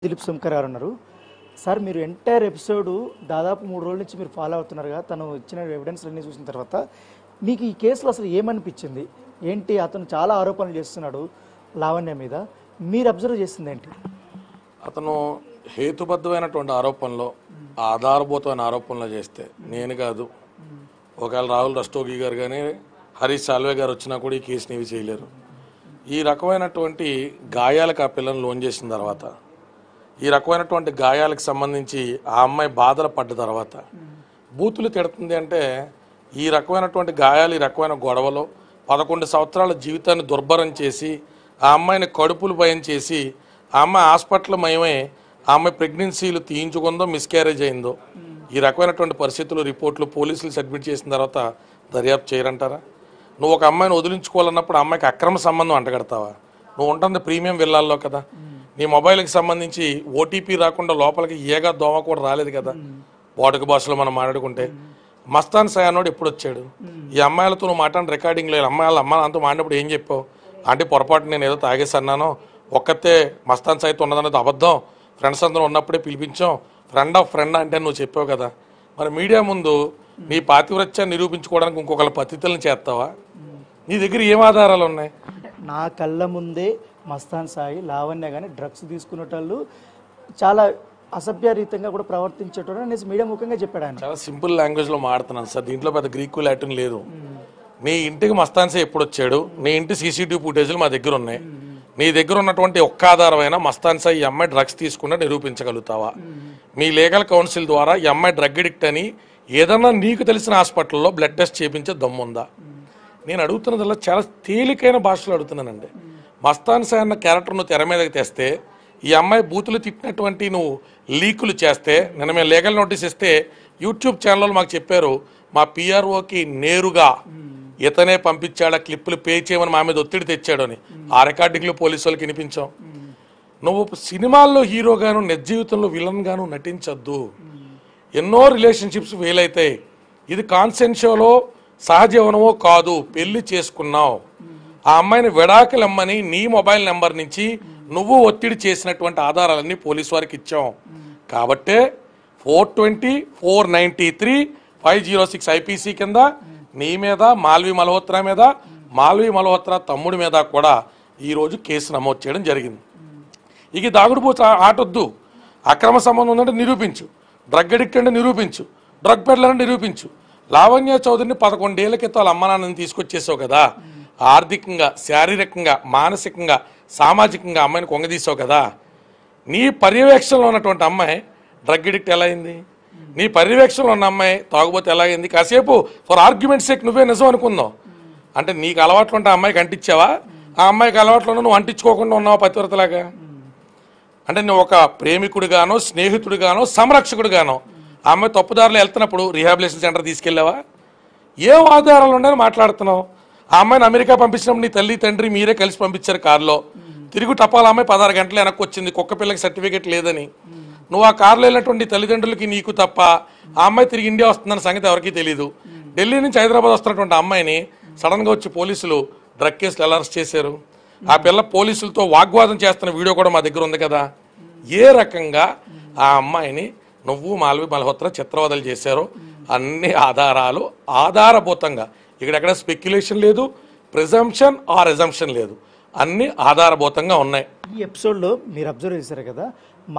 దిలీప్ సుంకర్ గారు ఉన్నారు. సార్ మీరు ఎంటైర్ ఎపిసోడ్ దాదాపు 3 రోజుల నుంచి మీరు ఫాలో అవుతున్నారుగా. తను ఇచ్చిన ఎవిడెన్స్ అన్నీ చూసిన తర్వాత మీకు ఈ కేసులో అసలు ఏమనిపించింది ఏంటి? అతను చాలా ఆరోపణలు చేస్తున్నాడు లావణ్య మీద, మీరు అబ్జర్వ్ చేసింది ఏంటి? అతను హేతుబద్ధమైనటువంటి ఆరోపణలో ఆధారభూతమైన ఆరోపణలు చేస్తే నేను కాదు, ఒకవేళ రాహుల్ రస్తోగి గారు కానీ హరీష్ సాల్వే గారు వచ్చినా కూడా ఈ కేసుని ఇవి చేయలేరు. ఈ రకమైనటువంటి గాయాలకు ఆ పిల్లలను లోన్ చేసిన తర్వాత, ఈ రకమైనటువంటి గాయాలకు సంబంధించి ఆ అమ్మాయి బాధలు పడ్డ తర్వాత బూతులు తిడుతుంది అంటే, ఈ రకమైనటువంటి గాయాలు, ఈ రకమైన గొడవలో 11 సంవత్సరాల జీవితాన్ని దుర్భరం చేసి ఆ అమ్మాయిని కడుపులు భయం చేసి ఆ అమ్మాయి హాస్పిటల్ మయమై ఆ అమ్మాయి ప్రెగ్నెన్సీలు తీయించుకుందో మిస్క్యారేజ్ అయిందో, ఈ రకమైనటువంటి పరిస్థితులు రిపోర్ట్లు పోలీసులు సబ్మిట్ చేసిన తర్వాత దర్యాప్తు చేయరంటారా? నువ్వు ఒక అమ్మాయిని వదిలించుకోవాలన్నప్పుడు అమ్మాయికి అక్రమ సంబంధం అంటగడతావా? నువ్వు ఉంటుంది ప్రీమియం విల్లాల్లో కదా, నీ మొబైల్కి సంబంధించి ఓటీపీ రాకుండా లోపలికి ఏగా దోమ కూడా రాలేదు కదా. వాడుక భాషలో మనం మాట్లాడుకుంటే మస్తాన్ సయానోడు ఎప్పుడు వచ్చాడు? ఈ అమ్మాయిలతో నువ్వు మాట్లాడిన రికార్డింగ్లో అమ్మాయిలతో మాడినప్పుడు ఏం చెప్పావు? అంటే పొరపాటు నేను ఏదో తాగేసన్నాను, ఒక్కతే మస్తాన్ సైతం ఉన్నదన్నది అబద్ధం, ఫ్రెండ్స్ అందరూ ఉన్నప్పుడే పిలిపించాం, ఫ్రెండ్ ఆఫ్ ఫ్రెండ్ అంటే నువ్వు చెప్పావు కదా. మరి మీడియా ముందు నీ పాతివ్రత్యాన్ని నిరూపించుకోవడానికి ఇంకొకళ్ళ పతితులను చేస్తావా? నీ దగ్గర ఏం ఆధారాలు ఉన్నాయి? నా కళ్ళ ముందే మస్తాన్ సాయి, లావణ్య కానీ డ్రగ్స్ తీసుకునేటోళ్ళు చాలా అసభ్యరీతంగా కూడా ప్రవర్తించేటోడు అనేసి మీడియా ముఖ్యంగా చెప్పాడు ఆయన. చాలా సింపుల్ లాంగ్వేజ్లో మాడుతున్నాను సార్, దీంట్లో పెద్ద గ్రీకు లాటిన్ లేదు. నీ ఇంటికి మస్తాన్ సాయి ఎప్పుడు వచ్చాడు? నీ ఇంటి సీసీటీవీ ఫుటేజ్లు మా దగ్గర ఉన్నాయి. నీ దగ్గర ఉన్నటువంటి ఒక్క ఆధారమైన మస్తాన్ సాయి ఈ అమ్మాయి డ్రగ్స్ తీసుకున్నా నిరూపించగలుగుతావా? మీ లీగల్ కౌన్సిల్ ద్వారా ఈ అమ్మాయి డ్రగ్ అడిక్ట్ అని ఏదన్నా నీకు తెలిసిన హాస్పిటల్లో బ్లడ్ టెస్ట్ చేయించే దమ్ముందా? నేను అడుగుతున్నదల్లా చాలా తేలికైన భాషలో అడుగుతున్నానండి. మస్తాన్ సాయి అన్న క్యారెక్టర్ నువ్వు తెర మీదకి తెస్తే, ఈ అమ్మాయి బూతులు తిట్టినటువంటి నువ్వు లీకులు చేస్తే, నిన్న మేము లీగల్ నోటీస్ ఇస్తే యూట్యూబ్ ఛానల్లో మాకు చెప్పారు మా పిఆర్ఓకి నేరుగా ఇతనే పంపించాడా క్లిప్పులు పే చేయమని మా మీద ఒత్తిడి తెచ్చాడు అని. ఆ రికార్డింగ్లు పోలీసు వాళ్ళకి వినిపించాం. నువ్వు సినిమాల్లో హీరోగాను నిజ జీవితంలో విలన్ గాను నటించద్దు. ఎన్నో రిలేషన్షిప్స్ ఫెయిల్ అవుతాయి. ఇది కాన్సెన్షియలో సహజీవనమో కాదు, పెళ్లి చేసుకున్నావు. ఆ అమ్మాయిని విడాకులమ్మని నీ మొబైల్ నెంబర్ నుంచి నువ్వు ఒత్తిడి చేసినటువంటి ఆధారాలన్నీ పోలీసు వారికి ఇచ్చాం. కాబట్టే 420, 493, 506 ఐపీసీ కింద నీ మీద, మాల్వి మల్హోత్రా మీద, మాల్వి మల్హోత్రా తమ్ముడి మీద కూడా ఈరోజు కేసు నమోదు చేయడం జరిగింది. ఇక దాగుడుపోతే ఆటొద్దు. అక్రమ సంబంధం ఉందంటే నిరూపించు, డ్రగ్ అడిక్ట్ అంటే నిరూపించు, డ్రగ్ పెడ్లర్ అంటే నిరూపించు. లావణ్య చౌదరిని 11 ఏళ్ల క్రితం వాళ్ళ అమ్మ నాన్నని తీసుకొచ్చేసావు కదా. ఆర్థికంగా, శారీరకంగా, మానసికంగా, సామాజికంగా అమ్మాయిని కొంగదీసావు కదా. నీ పర్యవేక్షణలో ఉన్నటువంటి అమ్మాయి డ్రగ్ అడిక్ట్ ఎలా అయింది? నీ పర్యవేక్షణలో ఉన్న అమ్మాయి తాగుబోతే ఎలా అయింది? కాసేపు ఫర్ ఆర్గ్యుమెంట్ సేక్ నువ్వే నిజం అనుకుందాం అంటే నీకు అలవాట్లు ఉంటే అమ్మాయికి అంటించావా? ఆ అమ్మాయికి అలవాట్లు నువ్వు అంటించుకోకుండా ఉన్నావా పతివ్రతలాగా? అంటే నువ్వు ఒక ప్రేమికుడిగానో, స్నేహితుడిగానో, సంరక్షకుడిగానో ఆ అమ్మాయి తప్పుదారులు వెళ్తున్నప్పుడు రీహాబిలిటేషన్ సెంటర్ తీసుకెళ్ళావా? ఏం ఆధారాలు ఉన్నాయని మాట్లాడుతున్నావు? ఆ అమ్మాయిని అమెరికా పంపించినప్పుడు నీ తల్లి తండ్రి మీరే కలిసి పంపించారు కారులో. తిరుగు టపాల అమ్మాయి 16 గంటలు వెనక్కి వచ్చింది, కుక్క పిల్లకి సర్టిఫికేట్ లేదని. నువ్వు ఆ కారులో వెళ్ళినటువంటి తల్లిదండ్రులకి నీకు తప్ప ఆ అమ్మాయి తిరిగి ఇండియా వస్తుందన్న సంగతి ఎవరికీ తెలియదు. ఢిల్లీ నుంచి హైదరాబాద్ వస్తున్నటువంటి అమ్మాయిని సడన్గా వచ్చి పోలీసులు డ్రగ్ కేసులు ఎలా అరెస్ట్ చేశారు? ఆ పిల్ల పోలీసులతో వాగ్వాదం చేస్తున్న వీడియో కూడా మా దగ్గర ఉంది కదా. ఏ రకంగా ఆ అమ్మాయిని నువ్వు మాల్వి మల్హోత్రా చిత్రవదలు చేశారో అన్ని ఆధారాలు ఆధారభూతంగా, ఇక్కడెక్కడ స్పెక్యులేషన్ లేదు, ప్రిజంప్షన్ ఆర్ ఎజంప్షన్ లేదు, అన్ని ఆధారభూతంగా ఉన్నాయి. ఈ ఎపిసోడ్లో మీరు అబ్జర్వ్ చేశారు కదా,